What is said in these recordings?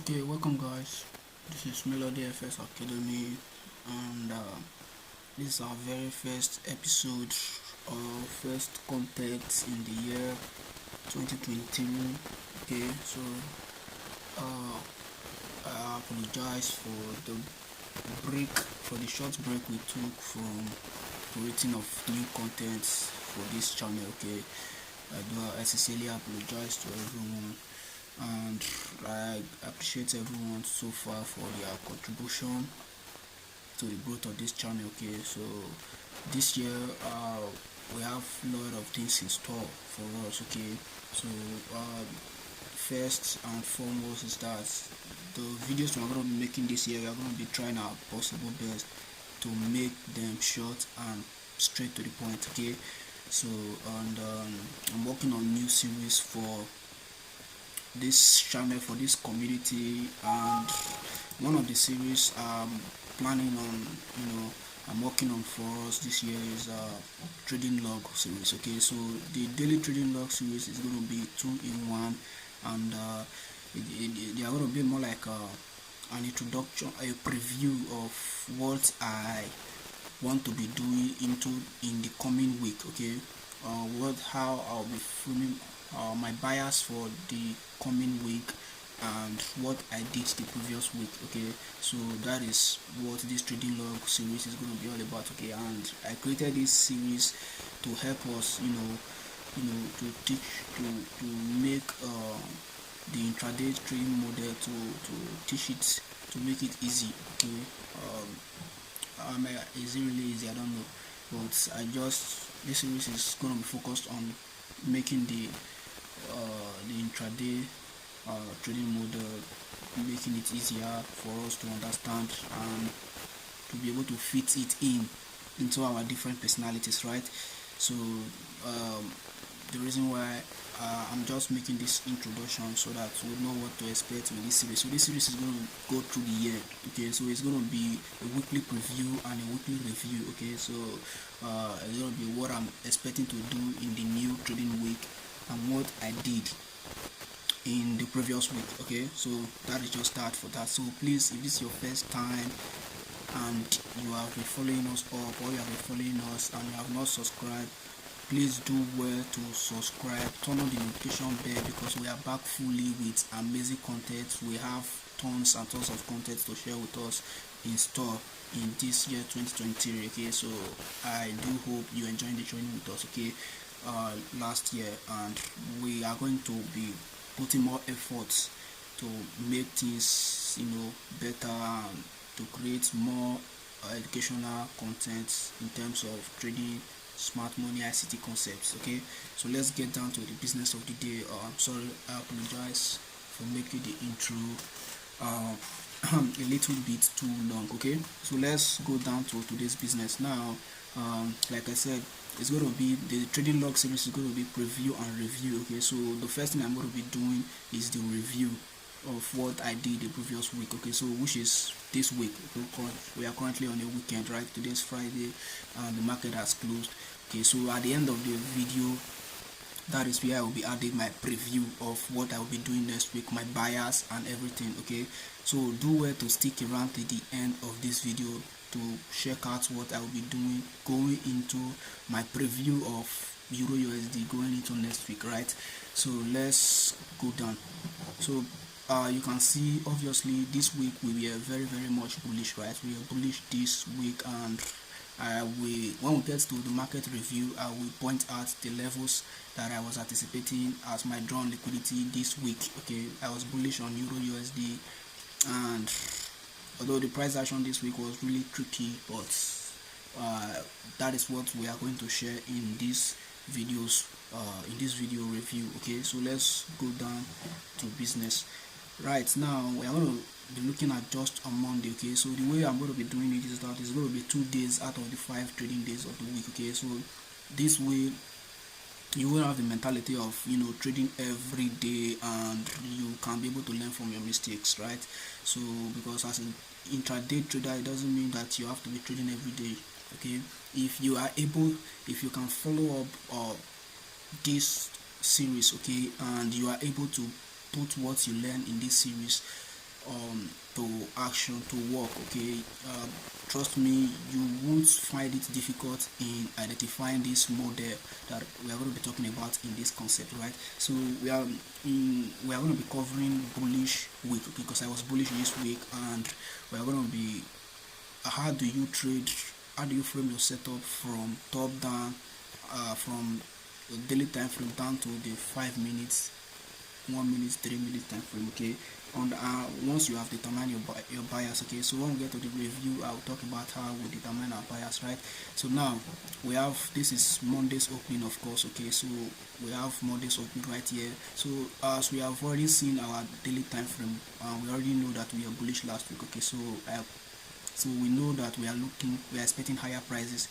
Okay, welcome guys. This is Melody FS Academy, and this is our very first episode or first content in the year 2023. Okay, so uh, I apologize for the short break we took from creating of new contents for this channel. Okay, I sincerely apologize to everyone, and I appreciate everyone so far for their contribution to the growth of this channel. Okay, so this year we have a lot of things in store for us. Okay, so first and foremost is that the videos we are going to be making this year, we are going to be trying our possible best to make them short and straight to the point. Okay, so and I'm working on new series for this channel, for this community, and one of the series I'm planning on, I'm working on for us this year is trading log series. Okay, so the daily trading log series is going to be 2-in-1, and they are going to be more like an introduction, a preview of what I want to be doing in the coming week. Okay, how I'll be filming my bias for the coming week and what I did the previous week. Okay, so that is what this trading log series is going to be all about. Okay, and I created this series to help us, to teach, to make the intraday trading model, to teach it, to make it easy. Okay, is it really easy? I don't know, but this series is going to be focused on making the intraday trading model, making it easier for us to understand and to be able to fit it into our different personalities, right? So the reason why I'm just making this introduction so that we know what to expect with this series. So this series is going to go through the year. Okay, so it's going to be a weekly preview and a weekly review. Okay, so it's going to be what I'm expecting to do in the new trading week and what I did in the previous week. Okay, so that is just start for that. So please, if this is your first time and you have been following us up, or you have been following us and you have not subscribed, please do well to subscribe, turn on the notification bell, because we are back fully with amazing content. We have tons and tons of content to share with us in store in this year 2023. Okay, so I do hope you enjoyed the journey with us. Okay, last year, and we are going to be putting more efforts to make things better, and to create more educational content in terms of trading, smart money, ICT concepts. Okay, so let's get down to the business of the day. I'm sorry, I apologize for making the intro a little bit too long. Okay, so let's go down to today's business now. Like I said, it's going to be the trading log series is going to be preview and review. Okay, so the first thing I'm going to be doing is the review of what I did the previous week. Okay, so which is this week. We are currently on a weekend, right? Today's Friday and the market has closed. Okay, so at the end of the video, that is where I will be adding my preview of what I will be doing next week, my bias and everything. Okay, so do well to stick around to the end of this video to check out what I will be doing going into my preview of Euro USD going into next week, right? So let's go down. So you can see, obviously this week we were very much bullish, right? We are bullish this week, and when we get to the market review, I will point out the levels that I was anticipating as my drawn liquidity this week. Okay, I was bullish on Euro USD, and although the price action this week was really tricky, but that is what we are going to share in these videos, in this video review. Okay, so let's go down to business. Right now we are going to be looking at just on Monday. Okay, so the way I'm going to be doing it is that it's going to be 2 days out of the 5 trading days of the week. Okay, so this way you will have the mentality of trading every day, and you can be able to learn from your mistakes, right? So because as an intraday trader, it doesn't mean that you have to be trading every day. Okay, if you can follow up this series, okay, and you are able to put what you learn in this series to action, to work. Okay, trust me, you won't find it difficult in identifying this model that we are going to be talking about in this concept, right? So we are going to be covering bullish week, okay, because I was bullish this week, and we are going to be how do you trade, how do you frame your setup from top down, from daily time frame down to the 5 minutes, 1 minute, 3 minute time frame. Okay, on once you have determined your bias. Okay, so when we get to the review, I'll talk about how we determine our bias, right? So now we have, this is Monday's opening, of course. Okay, so we have Monday's opening right here. So as we have already seen our daily time frame, we already know that we are bullish last week. Okay, so we know that we are expecting higher prices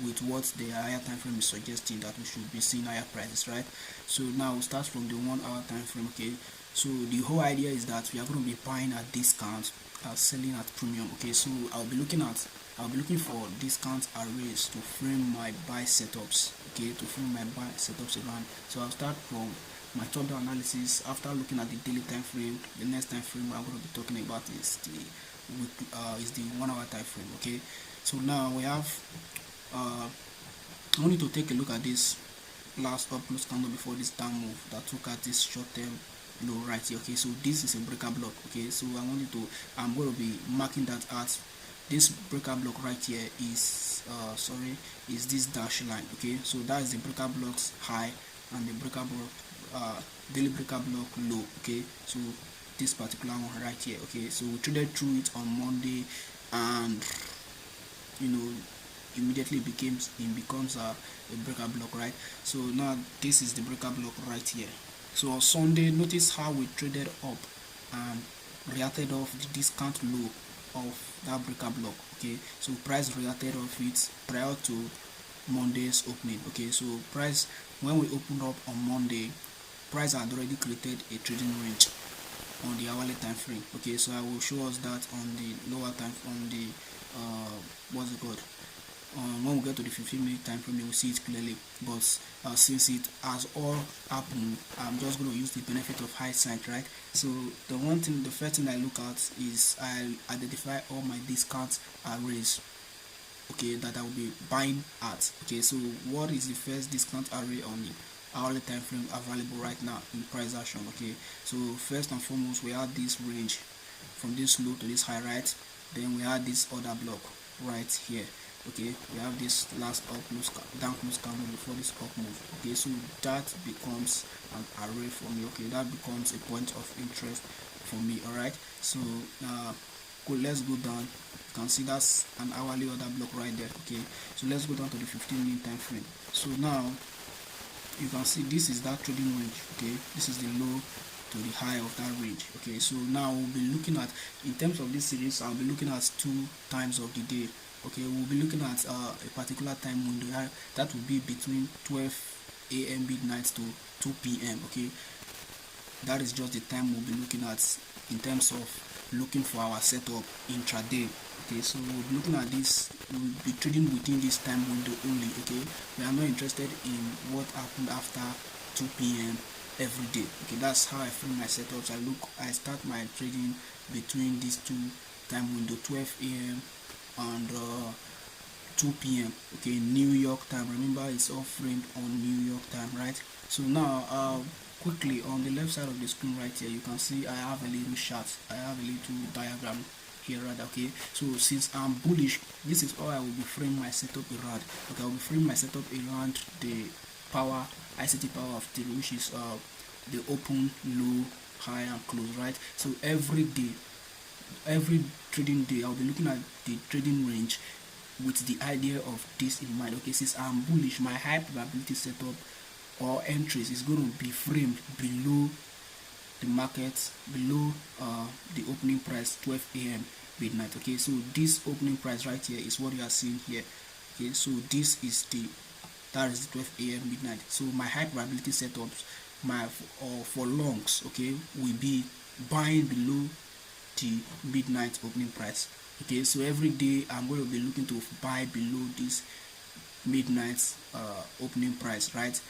with what the higher time frame is suggesting, that we should be seeing higher prices, right? So now we'll start from the 1 hour time frame. Okay, so the whole idea is that we are going to be buying at discount, selling at premium. Okay, so I'll be looking for discount arrays to frame my buy setups. Okay, to frame my buy setups around. So I'll start from my top down analysis. After looking at the daily time frame, the next time frame I'm going to be talking about is the 1 hour time frame. Okay, so now we have I want you to take a look at this last up close candle before this down move that took at this short term low right here. Okay, so this is a breaker block. Okay, so I'm going to be marking that as this breaker block right here is is this dash line. Okay, so that is the breaker block's high and the breaker block daily breaker block low. Okay, so this particular one right here. Okay, so we traded through it on Monday, and immediately becomes a breaker block, right? So now this is the breaker block right here. So on Sunday, notice how we traded up and reacted off the discount low of that breaker block. Okay, so price reacted off it prior to Monday's opening. Okay, so price, when we opened up on Monday, price had already created a trading range on the hourly time frame. Okay, so I will show us that on the lower time, on the what's it called, when we get to the 15-minute time frame, you will see it clearly. But since it has all happened, I'm just going to use the benefit of hindsight, right? So the first thing I look at is I identify all my discount arrays, okay, that I will be buying at. Okay, so what is the first discount array on the hourly time frame available right now in price action? Okay, so first and foremost, we have this range from this low to this high, right? Then we have this other block right here. Okay, we have this last down close candle before this up move. Okay, so that becomes an array for me. Okay, that becomes a point of interest for me. All right, so let's go down. You can see that's an hourly order block right there. Okay, so let's go down to the 15-minute time frame. So now you can see this is that trading range. Okay, this is the low to the high of that range. Okay, so now we'll be looking at, in terms of this series, I'll be looking at 2 times of the day. Okay, we'll be looking at a particular time window that will be between 12 a.m. midnight to 2 p.m. Okay, that is just the time we'll be looking at in terms of looking for our setup intraday. Okay, so we'll be looking at this, we'll be trading within this time window only. Okay, we are not interested in what happened after 2 p.m. every day. Okay, that's how I frame my setups. I start my trading between these 2 time window, 12 a.m. and 2 p.m. okay, New York time. Remember, it's all framed on New York time, right? So now quickly on the left side of the screen right here, you can see I have a little chart, I have a little diagram here, right? Okay, so since I'm bullish, this is all I will be framing my setup around. Okay, I will be framing my setup around the power, ICT power of theory, which is the open, low, high and close, right? So every day, every trading day, I'll be looking at the trading range with the idea of this in mind. Okay, since I'm bullish, my high probability setup or entries is going to be framed below the market, below the opening price 12 a.m. midnight. Okay, so this opening price right here is what you are seeing here. Okay, so this is that is the 12 a.m. midnight. So my high probability setups, for longs, okay, will be buying below the midnight opening price. Okay, so every day I'm going to be looking to buy below this midnight opening price, right?